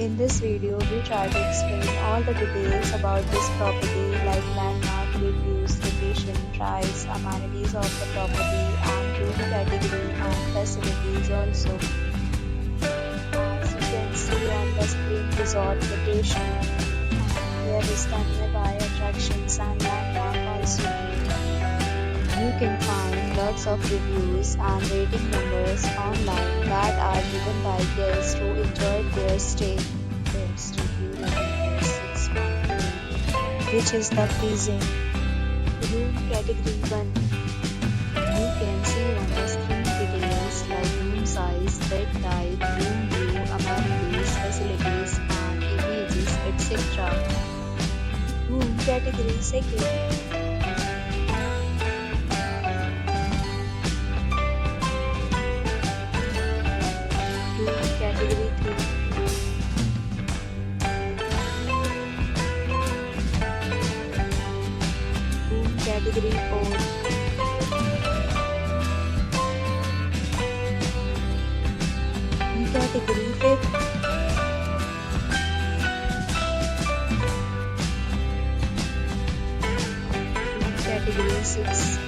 In this video, we try to explain all the details about this property like landmark, reviews, location, price, amenities of the property and room category and facilities also. As you can see on the screen, resort location. Here is the nearby attractions and landmark also. You can find lots of reviews and rating numbers online that are given by guests who enjoyed their stay. Guest review rating is 6.2, which is the pleasing. Room category 1. You can see on the screen details like room size, bed type, room view, amenities, facilities, and images, etc. Room category 2. Category 3. Room category 4. Category 5. Room category 6.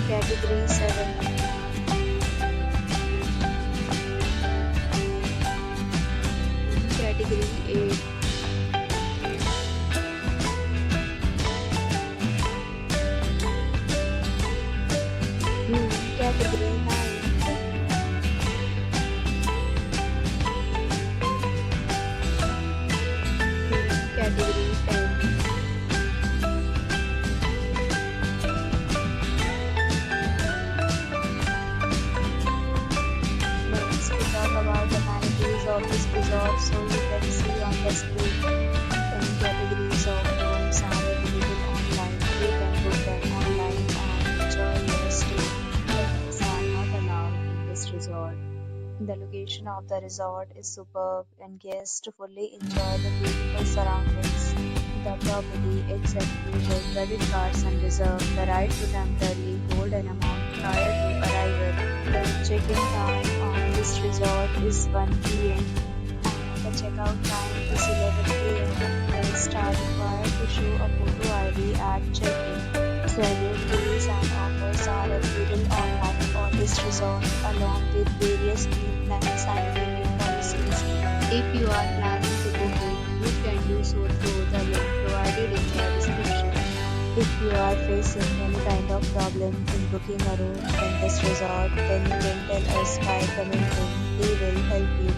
Category 7. Category 8. Room category 9. Room category 10. About the amenities of this resort, so you can see on the screen 10 categories of rooms are available online. You can book them online and enjoy your stay. Pets are not allowed in this resort. The location of the resort is superb and guests fully enjoy the beautiful surroundings. The property accepts major credit cards and reserves the right to temporarily hold an amount prior to arrival. The check-in time on this resort is 1 p.m. and the checkout time is 11 p.m. Guests are required to show a photo ID at check-in. Several deals and offers are available online for this resort along with various meal plans and payment policies. If you are planning to book it, you can do so through the link provided in the description. If you are facing any kind of problem in booking a room in this resort, then you can tell us by commenting. We will help you.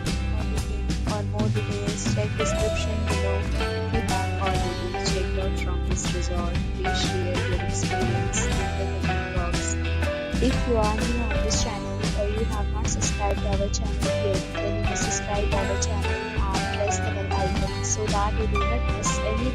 For more details, check description below. If you have already checked out from this resort, please share your experience in the comment box. If you are new on this channel or you have not subscribed our channel yet, then you must subscribe our channel and press the bell icon so that you do not miss any